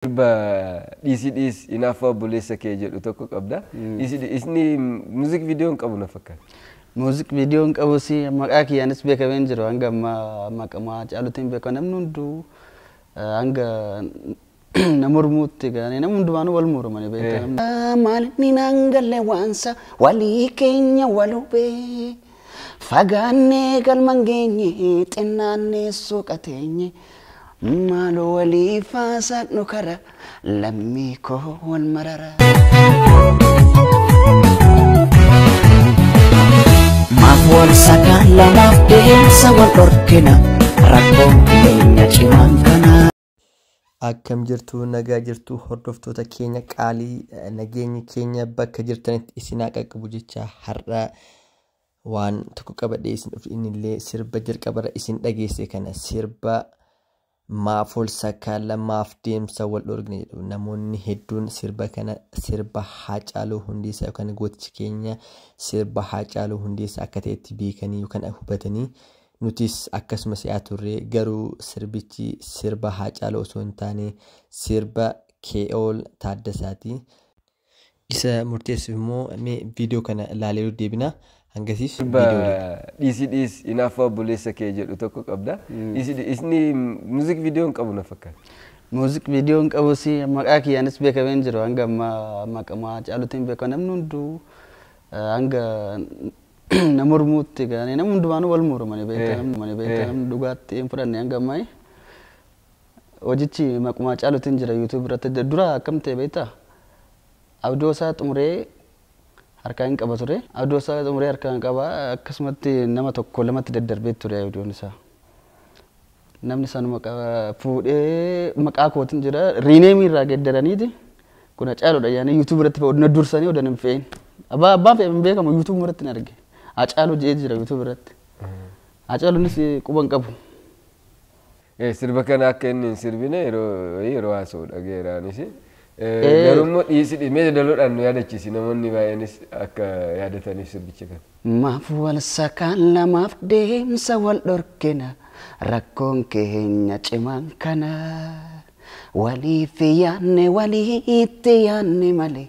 This enough for Bulesa Cage to cook up that. Is ni music video kabu na fakka. Music video kabu si makaki anis beka venjero anga makama chalutin beka namnundu anga namurmutti gani namundu manu walmuru mani beka. Malni nangale wansa wali Kenya walube. Fagane galmangenye tenane sukatenye. Malo wali fasad nukara lammi ko wal marara Mafwal sakala mafdeen sawal orkina rakkoon keenya cimaan kana Akkam jirtu nagaa jirtu hordoftoota keenya qaalii nageenyi keenya bakka jirtanitti isin qaqqabu jecha har'a waan tokko qabadhee isin dhufnillee sirba jalqabara isin dhageesse kana sirba Mafwal sakala mafdeemsa wal dhorgne namoonni hedduun sirba kana sirba Haacaaluu Hundeessaa yookaan gootichi keenya sirba Haacaaluu Hundeessaa akka ta'etti beekanii yookaan hubatanii nutis akkasumas yaa turre garuu sirbichi sirba Haacaaluu osoo hin taane sirba Kee'ool Taaddasaati. Isa murteessuuf immoo viidiyoo kana ilaalee deebina. Hangasif this enough for Bulesa Cage to cook up that. Is ni music video kabu na fakka. Music video kabu si makaki anis beka venjero anga makama chalutin beka namnundu anga namurmutti gani namundu manu walmuru mani beka dugatti impuran anga mai ojichi makama chalutin jira YouTube rata dura kamte beta audio sa tumre harkaan qaba ture audio saa umree harkaan qaba akkasumatti nama tokko lamatti daddarbee ture audio isaa namni sanuma qaba fuudhee maqaa kootiin jira rename irraa geddaraniiti kun Haacaaluudha yaani YouTube irratti odna dursanii odan hin fe'in abbaan fe'in beekamu YouTube irratti hin arge Haacaaluu jee jira YouTube irratti Haacaaluunis quban qabu sirba kana akka inni sirbine yeroo haasoo dhageeraanis garummo dhiisii mee daloodhaan nu yaadachiisi namoonni baay'eenis akka yaadataniif sirbicha kana. Mafwal sakala mafdeemsa wal dhorkina rakkoon keenya cimaan kana waliif yaanne waliitti yaanne malee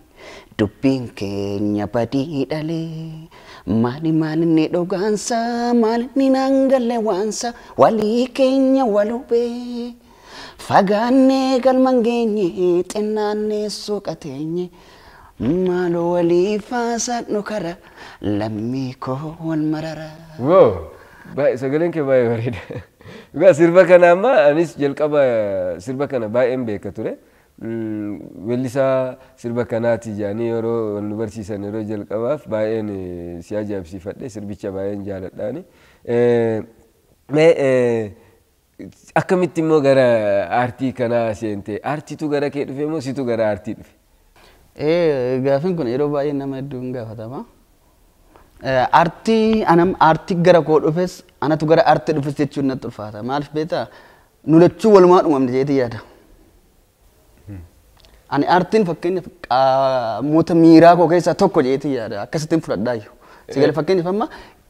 dubbiin keenya badii dhalee maali dhugaansa maali nangalle waansa walii keenya walubee. Fagane galmangenye tenane sukatenye malo wali fasad nukara lammi ko wal marara. Wow, baik sagaleen ke baik barida. Juga sirba kana amma anis jalqaba sirba kana baay'een beeka ture. Wellisaa sirba kanaati jaanii yeroo wal barsiisan yeroo jalqabaaf baay'een si ajaa'ibsiifadhe sirbicha baay'een jaaladhaani. Akkamitti immoo gara aartii kana seente aartiitu gara kee dhufe moo situ gara aartii dhufe? Gaafin kun yeroo baay'ee nama hedduun gaafatama. Aartii anam aartii gara koo dhufes anatu gara aartii dhufes jechuun natti ulfaata. Maaliif beektaa nu lachuu walumaa dhumamne jeetii yaada. Ani aartiin fakkeenyaaf qaamota miiraa koo keessaa tokko jeetii yaada akkasittiin fudhadhaayyuu. Sigale fakkeenyaaf amma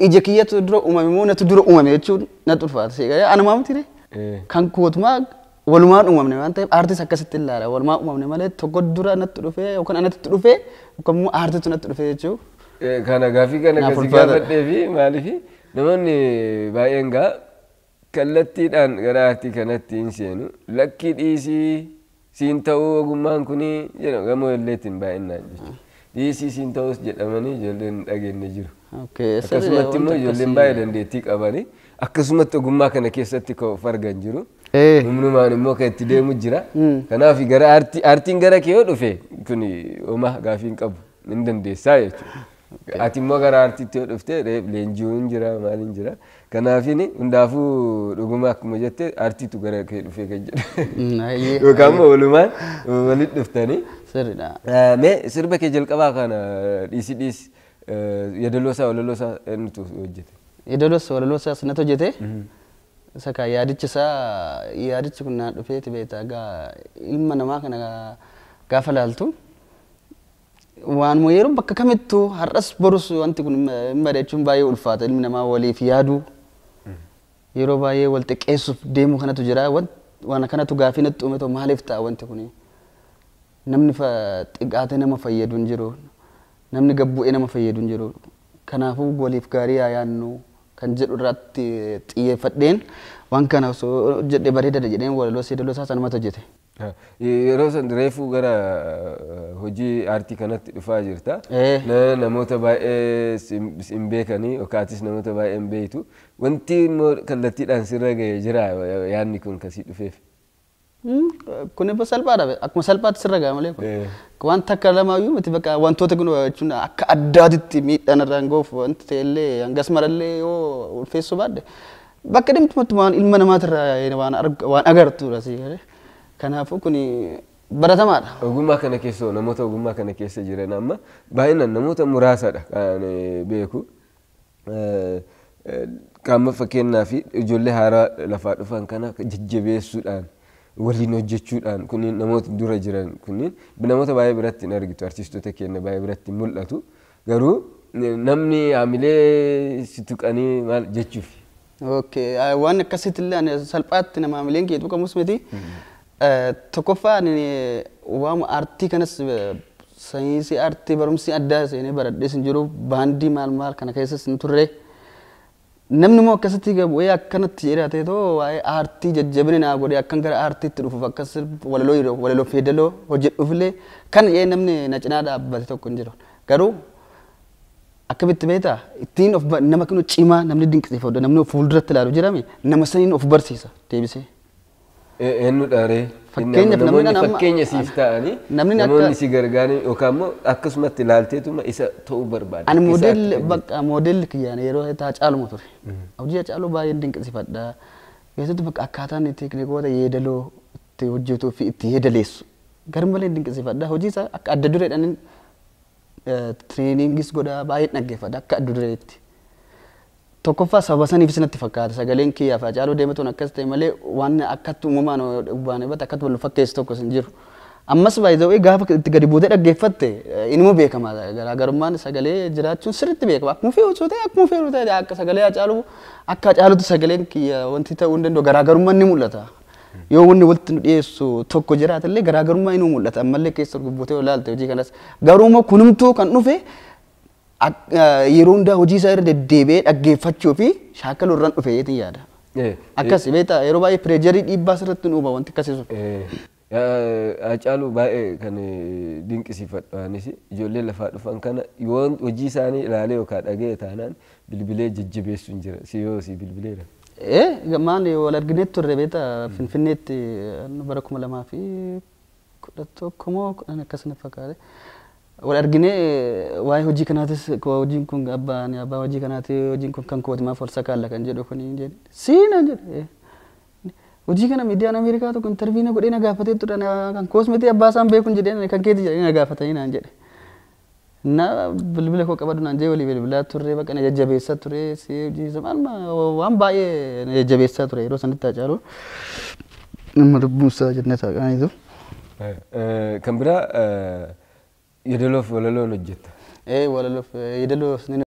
ija kiyyatu dura uumame moo natu dura uumame jechuun natti ulfaata. Sigale anumaa miti kan kootumaa walumaa uumamne waan ta'eef aartiis akkasitti ilaala walumaa uumamne malee tokko dura natti dhufee yookaan anatti dhufee yookaan immoo aartiitu natti dhufee jechuudha. Kana gaafii kana kasi gaafadhee fi maaliif namoonni baay'een gaa kallattiidhaan gara aartii kanatti hin seenu lakkii dhiisii siin ta'uu ogummaan kuni jedhamu gamoo illeetiin baay'inaan jechuudha. Dhiisii siin ta'us jedhamanii ijoolleen dhageenye jiru. Akkasumatti immoo ijoolleen baay'ee dandeettii qabanii akkasumatti ogummaa kana keessatti of argan jiru. Humnumaan immoo kan itti deemu jira. Kanaaf gara aartiin gara kee yoo dhufe kun homaa gaafiin qabu hin dandeessaa jechuudha. Ati immoo gara aartiitti yoo dhufte leenji'uun jira maaliin jira. Kanaafini hundaafuu dhuguma akkuma jette aartiitu gara kee dhufee kan jedhu. Yookaan immoo walumaan walitti dhuftanii. Sirriidha. Mee sirba kee jalqabaa kana dhiis yadaloosaa walaloosaa eenyutu hojjete? Yadaloosaa walaloosaa sanatu hojjete. Saka yaadichi kun naan dhufeeti beektaa gaa ilma namaa kana gaafa laaltu waanuma yeroo bakka kamittuu har'as borus wanti kun hin bareechuun baay'ee ulfaata ilmi namaa waliif yaaduu yeroo baay'ee wal xiqqeessuuf deemu kanatu jira waan kanatu gaafii natti uume maaliif ta'a wanti kun namni xiqqaate nama fayyadu hin jiru namni gabbu'ee nama fayyadu hin jiru kanaafuu waliif gaarii haa yaannu kan jedhu irratti xiyyeeffadheen waan kana osoo jedhee bareedaadha jedheen walaloo seedaloo isaa sanumatti hojjete. Yeroo san reefuu gara hojii aartii kanatti dhufaa jirta. Namoota baay'ee hin beekanii yookaatis namoota baay'ee hin beektu. Wanti immoo kallattiidhaan sirra ga'ee jira yaadni kun kasii dhufeef. Kun immoo salphaadha. Akkuma salphaatti sirra ga'a malee kun. Wanta akka lamaayyuu miti bakka wantoota kun jechuun akka addaatitti miidhaan irraan ga'uuf wanti ta'ellee hangas marallee yoo ulfeessuu baadde bakka dhimtumatti waan ilma namaatirraa waan agartuudha si galee. Kanaafuu kun baratamaadha. Ogummaa kana keessa namoota ogummaa kana keessa jiran amma baay'inaan namoota muraasadha kan beeku. Qaama fakkeenyaa fi ijoollee haaraa lafaa dhufan kana jajjabeessuudhaan waliin hojjechuudhaan kunniin namoota dura jiran kunniin namoota baay'ee biratti hin argitu artistoota keenya baay'ee biratti mul'atu garuu namni haamilee si tuqanii maal jechuuf. Waan akkasittillee salphaatti nama haamileen kee tuqamus miti. Tokkoffaan waan aartii kanas saayinsii aartii barumsi addaa seenee baradhees hin jiru baandii maal kana keessas hin turre namni immoo akkasitti gabu'ee akkanatti jedhatee too waa'ee aartii jajjabina naa godhee akkan gara aartiitti dhufuuf akkas walaloo feedaloo hojjedhuufillee kan namni na cinaa dhaabbate tokko hin jiru garuu akkamitti beektaa ittiin of nama kun cimaa namni dinqisiifatu namni fuulduratti ilaalu jirame nama saniin of barsiisa deebisee. Eenyu dhaaree fakkeenya siif ta'anii namoonni si gargaaran yookaan immoo akkasumatti ilaalteetuma isa ta'uu barbaada. Ani moodelli kiyyaan yeroo taa caaluma ture. Hojii caaluu baay'een dinqisiifadha. Keessattuu bakka akkaataan teeknikoota yeedaloo itti hojjetuu fi itti yeedaleessu. Garmalee dinqisiifadha. Hojii isaa akka adda dureedhaan tireeningis godhaa baay'ee dhaggeeffadha akka adda dureetti. Tokkoffaa sababa saniif isinatti fakkaata sagaleen kiyyaaf Hacaaluu Deematuun akkas ta'e malee waan akkatti uumamaan baanee bakka akkatti wal fakkeessu tokkos hin jiru. Ammas baay'ee gaafa itti gadi buutee dhaggeeffatte inuma beekama garaagarummaan sagalee jiraachuun sirriitti beekama akkuma fe'u ta'e akkuma fe'u ta'e akka sagalee Hacaaluu akka Hacaaluutti sagaleen kiyya wanti ta'uu hin danda'u garaagarummaan ni mul'ata. Yoo wanni walitti nu dhiyeessu tokko jiraatallee garaagarummaa inuu mul'ata ammallee keessa gubbuutee ilaalte hojii kanas garuu kunumtuu kan dhufe yeroo hundaa hojii isaa irra deddeebi'ee dhaggeeffachuu fi shaakaluu irraan dhufe yeetiin yaada. Akkas beektaa yeroo baay'ee pireejarii dhiibbaa sirratti nu uuma wanti akkasii sun. Hacaaluu baay'ee kan dinqisiifadhaanis ijoollee lafaa dhufan kana yoo hojii isaanii ilaalee yookaan dhaga'e taanaan bilbilee jajjabeessu hin jira si yoo si bilbileera. Gammaan wal arginee turre beektaa Finfinneetti bara 2011 moo akkasuma fakkaate. Wal arginee waa'ee hojii kanaatis hojiin kun abbaa hojii kanaati hojiin kun kan kooti maaf ol sakaalla kan jedhu kun hin jedhe siinaan jedhe hojii kana miidiyaan Ameerikaa tokko intarviina godhee na gaafatee ture kan koosmeetii abbaa isaan beekuun jedhee kan keeti jedhee na gaafatanii naan jedhe na bilbila koo qabadu naan jedhe walii bilbilaa turre bakka na jajjabeessaa ture si hojii waan baay'ee na jajjabeessaa ture yeroo sanitti Hacaaluu nama lubbuunsaa jennee taa'aniitu. Kan biraa yeedaloof walaloon hojjetta. Walaloof yeedaloo